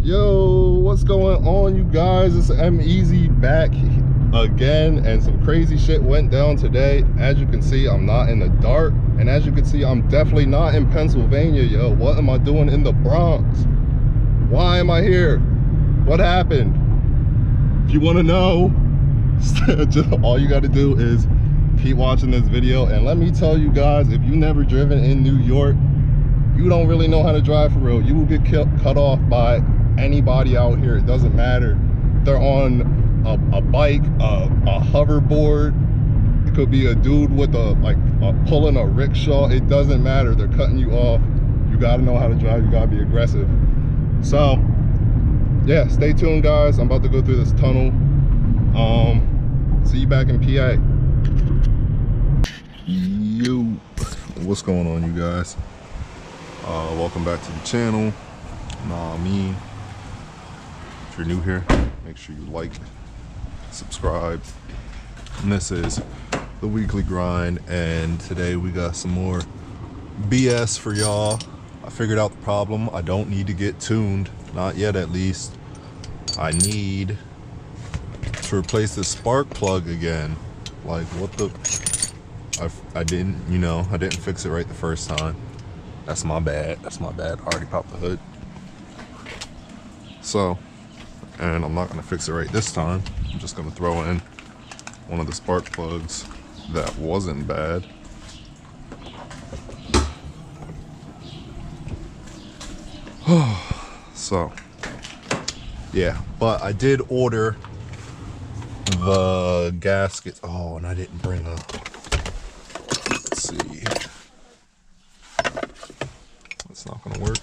Yo, what's going on, you guys? It's M-Easy back again, and some crazy shit went down today. As you can see, I'm not in the dark, and as you can see, I'm definitely not in Pennsylvania. Yo, what am I doing in the Bronx? Why am I here? What happened? If you want to know, just all you got to do is keep watching this video. And let me tell you guys, if you've never driven in New York, you don't really know how to drive for real. You will get cut off by anybody out here. It doesn't matter. They're on a bike, a hoverboard. It could be a dude with pulling a rickshaw. It doesn't matter. They're cutting you off. You got to know how to drive. You got to be aggressive. So yeah, stay tuned, guys. I'm about to go through this tunnel. See you back in PA. Yo, what's going on, you guys? Welcome back to the channel. If you're new here, make sure you like, subscribe. And this is the weekly grind, and today we got some more BS for y'all. I figured out the problem. I don't need to get tuned, not yet at least. I need to replace the spark plug again. Like, what the, I didn't fix it right the first time. That's my bad. I already popped the hood. So, and I'm not gonna fix it right this time. I'm just gonna throw in one of the spark plugs that wasn't bad. So, yeah, but I did order the gaskets. Oh, and I didn't bring a, let's see. It's not gonna work.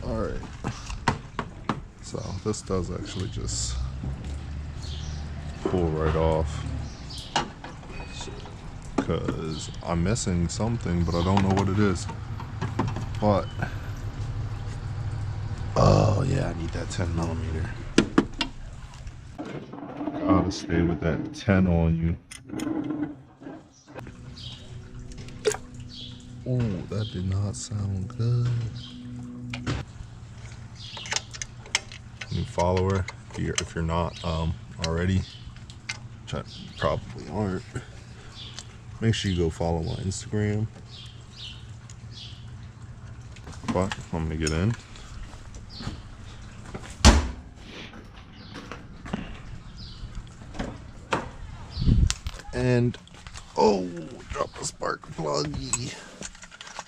Alright, so this does actually just pull right off, because I'm missing something, but I don't know what it is. But oh yeah, I need that 10mm. Gotta stay with that 10 on you. Oh, that did not sound good. New follower, if you're not already, which I probably aren't, make sure you go follow my Instagram. But I'm gonna get in. And oh, drop the spark pluggy.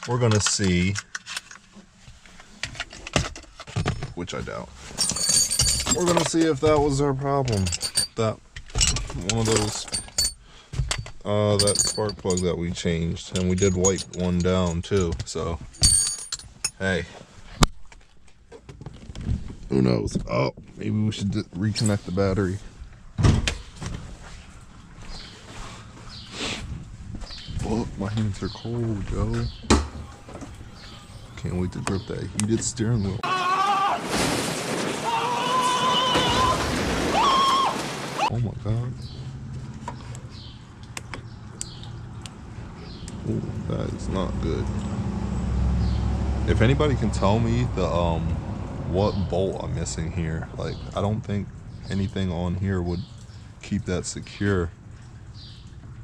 We're gonna see, which I doubt. We're gonna see if that was our problem. That one of those, that spark plug that we changed, and we did wipe one down too. So, hey, who knows? Oh, maybe we should reconnect the battery. Oh, my hands are cold, Joe. Can't wait to grip that heated steering wheel. Oh my god. Oh, that is not good. If anybody can tell me the what bolt I'm missing here, like, I don't think anything on here would keep that secure.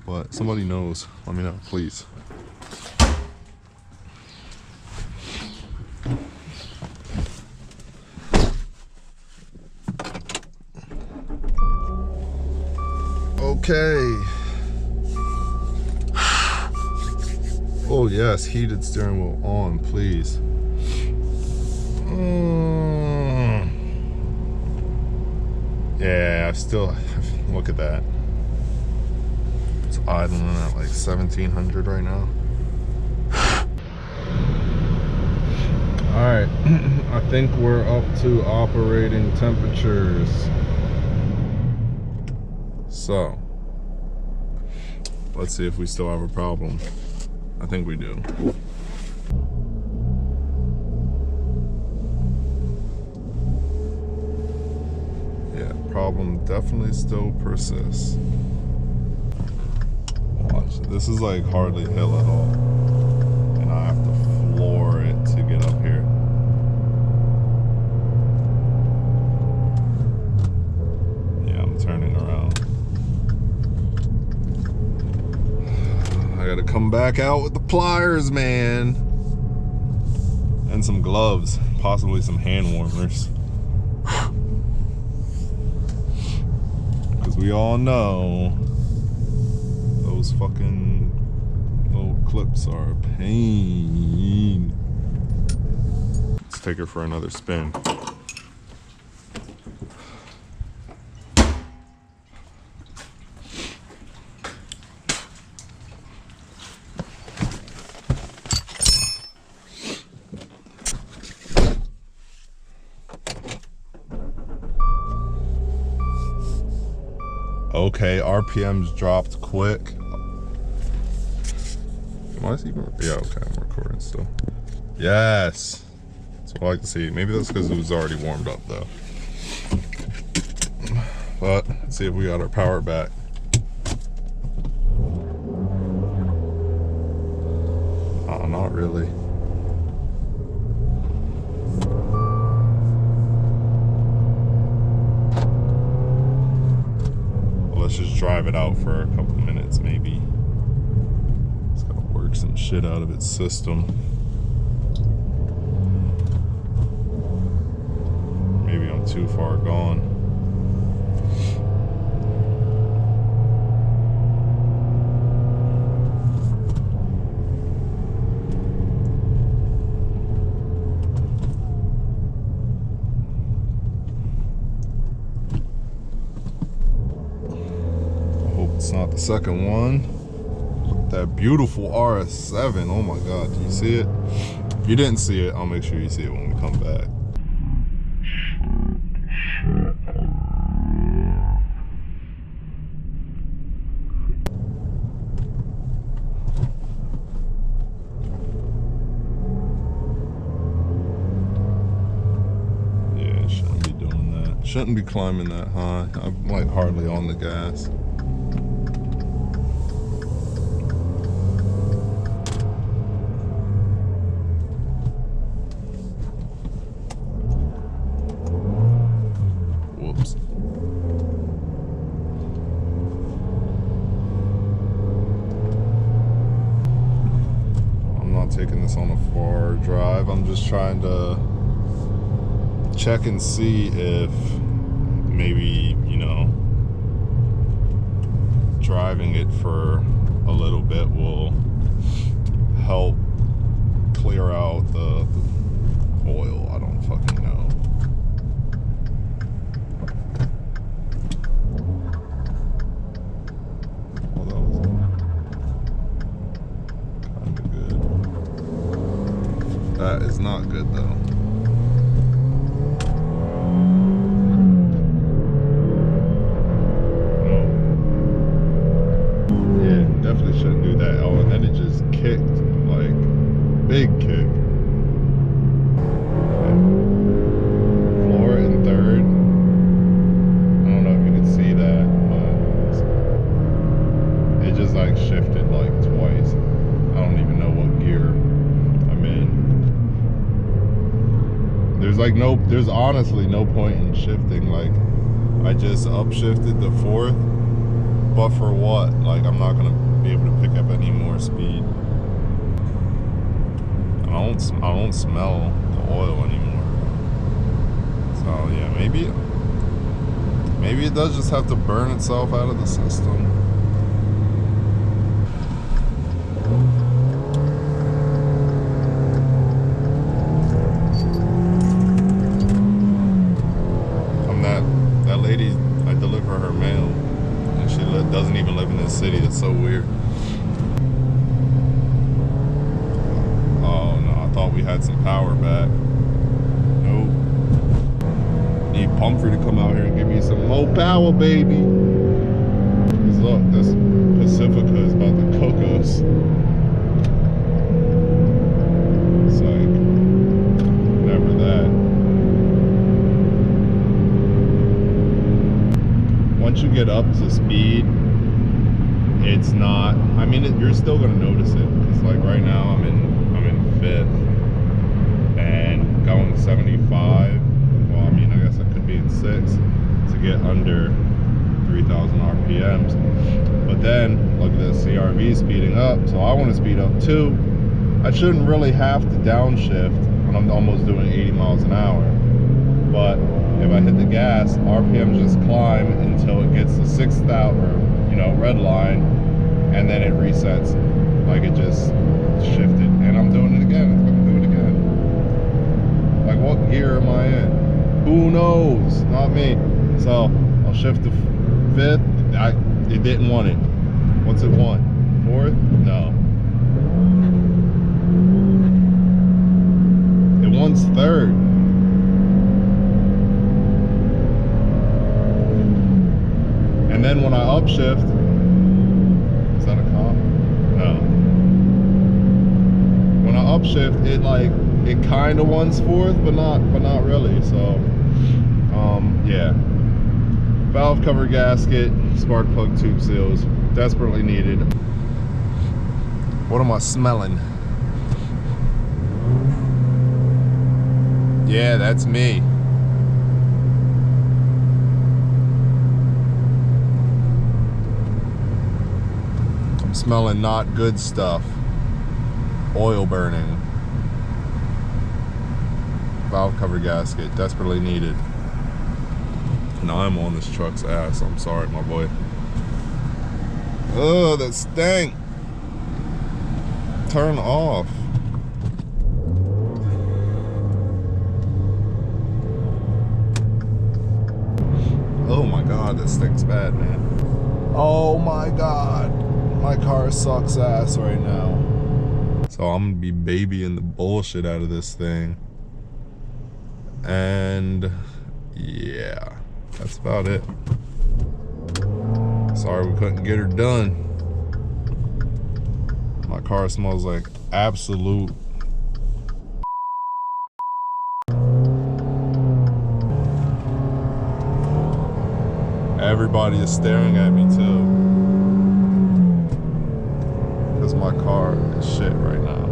But somebody knows, let me know, please. Okay. Oh yes, heated steering wheel on, please. Yeah, I still, look at that. It's idling at like 1700 right now. Alright, I think we're up to operating temperatures. So, let's see if we still have a problem. I think we do. Yeah, problem definitely still persists. Watch This is like hardly hill at all. And I have to floor it to get up here. Yeah, I'm turning around. I gotta come back out with the pliers, man. And some gloves, possibly some hand warmers. Because we all know those fucking little clips are a pain. Let's take her for another spin. Okay, RPMs dropped quick. Am I even? Yeah, okay, I'm recording still. Yes, that's what I like to see. Maybe that's because it was already warmed up though. But let's see if we got our power back. Oh, not really. Let's just drive it out for a couple minutes, maybe. It's gotta work some shit out of its system. Maybe I'm too far gone. It's not the second one. That beautiful RS7. Oh my God, do you see it? If you didn't see it, I'll make sure you see it when we come back. Yeah, shouldn't be doing that. Shouldn't be climbing that high. I'm like hardly on the gas. Taking this on a far drive. I'm just trying to check and see if maybe, you know, driving it for a little bit will help clear out the oil. I don't fucking know. That is not good though. No. Yeah, definitely shouldn't do that. Oh, and then it just kicked, like, big kick. Okay. Floor in third. I don't know if you can see that, but it just like shifted like twice. I don't even know what gear I'm in. There's honestly no point in shifting. Like, I just upshifted the fourth, but for what? Like, I'm not gonna be able to pick up any more speed. I don't smell the oil anymore. So yeah, maybe it does just have to burn itself out of the system. I deliver her mail, and she doesn't even live in this city. It's so weird. Oh no, I thought we had some power back. Nope. Need Pumphrey to come out here and give me some more power, baby. Because look, this Pacifica is about to cook us. It's like, never that. Once you get up to speed, it's not, I mean, you're still gonna notice it. It's like right now I'm in fifth and going 75. Well, I mean, I guess I could be in sixth to get under 3,000 RPMs. But then look at this, CRV speeding up, so I want to speed up too. I shouldn't really have to downshift when I'm almost doing 80 miles an hour. But if I hit the gas, RPMs just climb until it gets to 6,000, or, you know, red line, and then it resets like it just shifted. And I'm doing it again. It's gonna do it again. Like, what gear am I in? Who knows? Not me. So I'll shift to fifth. It didn't want it. What's it want? Fourth? No. It wants third. And then when I upshift, is that a cop? No. When I upshift, it kind of wants fourth, but not really. So, yeah. Valve cover gasket, spark plug tube seals, desperately needed. What am I smelling? Yeah, that's me. I'm smelling not good stuff. Oil burning. Valve cover gasket, desperately needed. And I'm on this truck's ass. I'm sorry, my boy. Oh, that stank. Turn off. Oh my God, that stinks bad, man. Oh my God. My car sucks ass right now. So I'm gonna be babying the bullshit out of this thing. And yeah, that's about it. Sorry we couldn't get her done. My car smells like absolute everybody is staring at me too, because my car is shit right now.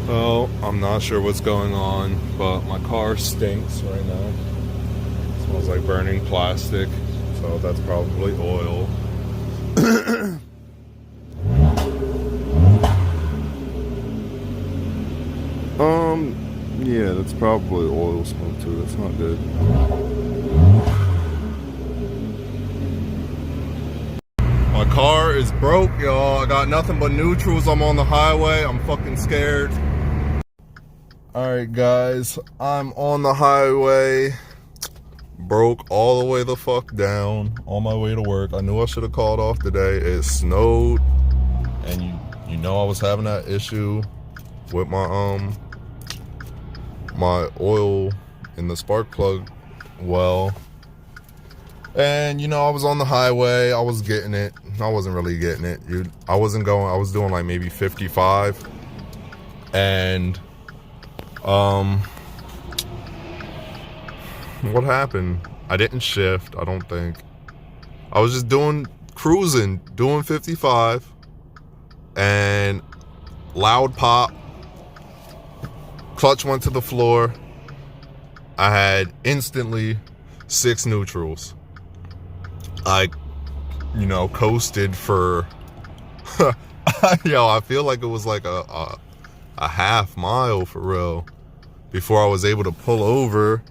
Well, I'm not sure what's going on, but my car stinks right now. It smells like burning plastic, so that's probably oil. Yeah, that's probably oil smoke too. That's not good. My car is broke, y'all. I got nothing but neutrals. I'm on the highway. I'm fucking scared. Alright guys, I'm on the highway, broke all the way the fuck down, on my way to work. I knew I should have called off today. It snowed, and you know I was having that issue with my my oil in the spark plug well. And you know, I was on the highway, I was getting it. I wasn't really getting it. I wasn't going, I was doing like maybe 55. And what happened? I didn't shift, I don't think. I was just cruising, doing 55, and loud pop, clutch went to the floor. I had instantly 6 neutrals. I, you know, coasted for, yo, I feel like it was like a half mile for real before I was able to pull over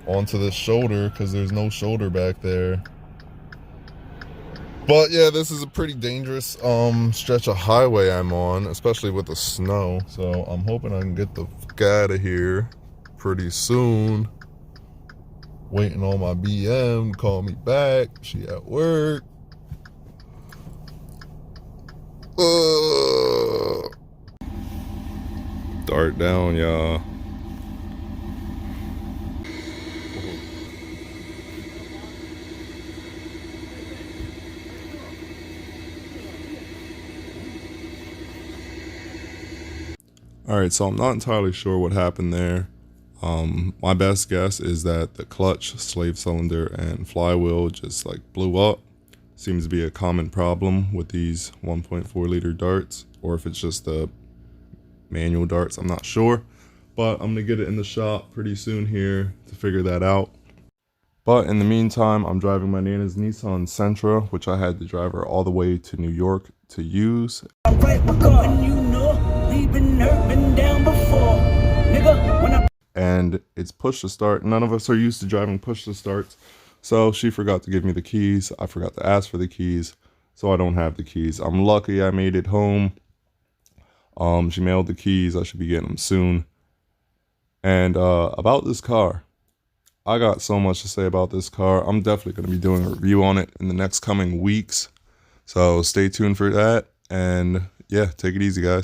onto the shoulder, because there's no shoulder back there. But yeah, this is a pretty dangerous stretch of highway I'm on, especially with the snow. So I'm hoping I can get the fuck out of here pretty soon. Waiting on my BM to call me back. She at work. Dart down, y'all. All right, so I'm not entirely sure what happened there. My best guess is that the clutch, slave cylinder, and flywheel just like blew up. Seems to be a common problem with these 1.4 liter darts, or if it's just the manual darts, I'm not sure. But I'm gonna get it in the shop pretty soon here to figure that out. But in the meantime, I'm driving my Nana's Nissan Sentra, which I had to drive her all the way to New York to use. And it's push to start. None of us are used to driving push to starts. So she forgot to give me the keys. I forgot to ask for the keys. So I don't have the keys. I'm lucky I made it home. She mailed the keys. I should be getting them soon. And about this car, I got so much to say about this car. I'm definitely going to be doing a review on it in the next coming weeks. So stay tuned for that. And yeah, take it easy, guys.